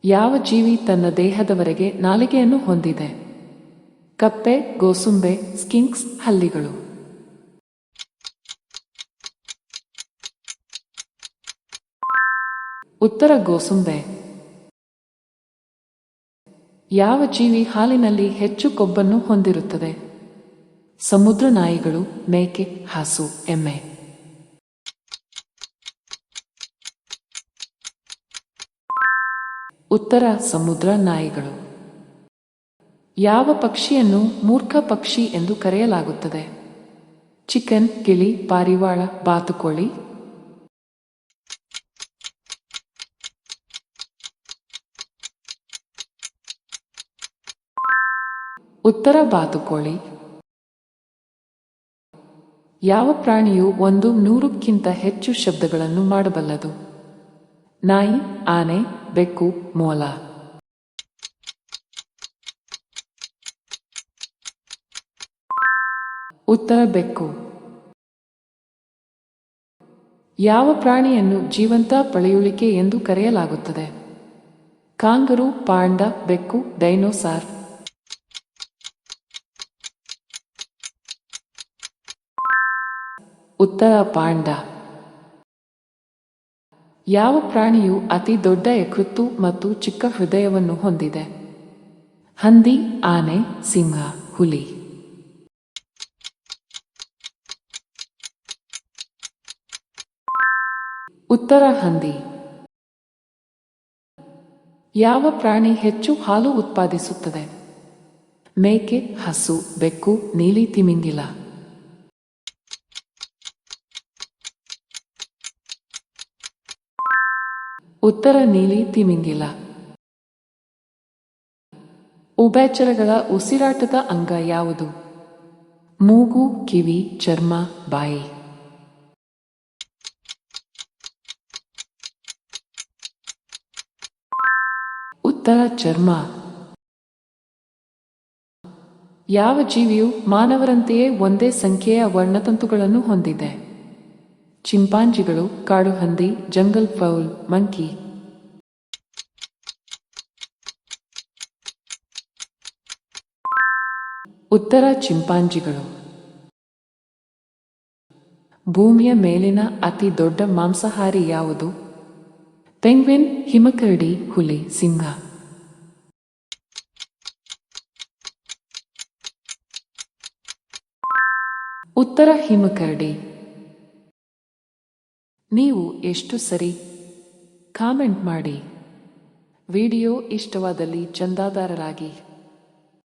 ಯಾವ ಜೀವಿ ತನ್ನ ದೇಹದವರೆಗೆ ನಾಲಿಗೆಯನ್ನು ಹೊಂದಿದೆ? ಕಪ್ಪೆ, ಗೋಸುಂಬೆ, ಸ್ಕಿಂಕ್ಸ್, ಹಲ್ಲಿಗಳು. ಉತ್ತರ ಗೋಸುಂಬೆ. ಯಾವ ಜೀವಿ ಹಾಲಿನಲ್ಲಿ ಹೆಚ್ಚು ಕೊಬ್ಬನ್ನು ಹೊಂದಿರುತ್ತದೆ? ಸಮುದ್ರ ನಾಯಿಗಳು, ಮೇಕೆ, ಹಸು, ಎಮ್ಮೆ. ಉತ್ತರ ಸಮುದ್ರ ನಾಯಿಗಳು. ಯಾವ ಪಕ್ಷಿಯನ್ನು ಮೂರ್ಖ ಪಕ್ಷಿ ಎಂದು ಕರೆಯಲಾಗುತ್ತದೆ? ಚಿಕನ್, ಗಿಳಿ, ಪಾರಿವಾಳ, ಬಾತುಕೋಳಿ. ಉತ್ತರ ಬಾತುಕೋಳಿ. ಯಾವ ಪ್ರಾಣಿಯು 100ಕ್ಕಿಂತ ಹೆಚ್ಚು ಶಬ್ದಗಳನ್ನು ಮಾಡಬಲ್ಲದು? ನಾಯಿ, ಆನೆ, ಬೆಕ್ಕು, ಮೊಲ. ಉತ್ತರ ಬೆಕ್ಕು. ಯಾವ ಪ್ರಾಣಿಯನ್ನು ಜೀವಂತ ಪಳೆಯುಳಿಕೆ ಎಂದು ಕರೆಯಲಾಗುತ್ತದೆ? ಕಾಂಗರೂ, ಪಾಂಡ, ಬೆಕ್ಕು, ಡೈನೋಸಾರ್. ಉತ್ತರ ಪಾಂಡ. ಯಾವ ಪ್ರಾಣಿಯು ಅತಿ ದೊಡ್ಡ ಯಕೃತ್ತು ಮತ್ತು ಚಿಕ್ಕ ಹೃದಯವನ್ನು ಹೊಂದಿದೆ? ಹಂದಿ, ಆನೆ, ಸಿಂಹ, ಹುಲಿ. ಉತ್ತರ ಹಂದಿ. ಯಾವ ಪ್ರಾಣಿ ಹೆಚ್ಚು ಹಾಲು ಉತ್ಪಾದಿಸುತ್ತದೆ? ಮೇಕೆ, ಹಸು, ಬೆಕ್ಕು, ನೀಲಿ ತಿಮಿಂಗಿಲ. ಉತ್ತರ ನೀಲಿ ತಿಮಿಂಗಿಲ. ಉಭಯಚರಗಳ ಉಸಿರಾಟದ ಅಂಗ ಯಾವುದು? ಮೂಗು, ಕಿವಿ, ಚರ್ಮ, ಬಾಯಿ. ಉತ್ತರ ಚರ್ಮ. ಯಾವ ಜೀವಿಯು ಮಾನವರಂತೆಯೇ ಒಂದೇ ಸಂಖ್ಯೆಯ ವರ್ಣತಂತುಗಳನ್ನು ಹೊಂದಿದೆ? ಚಿಂಪಾಂಜಿಗಳು, ಕಾಡುಹಂದಿ, ಜಂಗಲ್ ಫೌಲ್, ಮಂಕಿ. ಉತ್ತರ ಚಿಂಪಾಂಜಿಗಳು. ಭೂಮಿಯ ಮೇಲಿನ ಅತಿ ದೊಡ್ಡ ಮಾಂಸಾಹಾರಿ ಯಾವುದು? ಪೆಂಗ್ವಿನ್, ಹಿಮಕರಡಿ, ಹುಲಿ, ಸಿಂಹ. ಉತ್ತರ ಹಿಮಕರಡಿ. ನೀವು ಎಷ್ಟು ಸರಿ ಕಾಮೆಂಟ್ ಮಾಡಿ. ವಿಡಿಯೋ ಇಷ್ಟವಾದಲ್ಲಿ ಚಂದಾದಾರರಾಗಿ.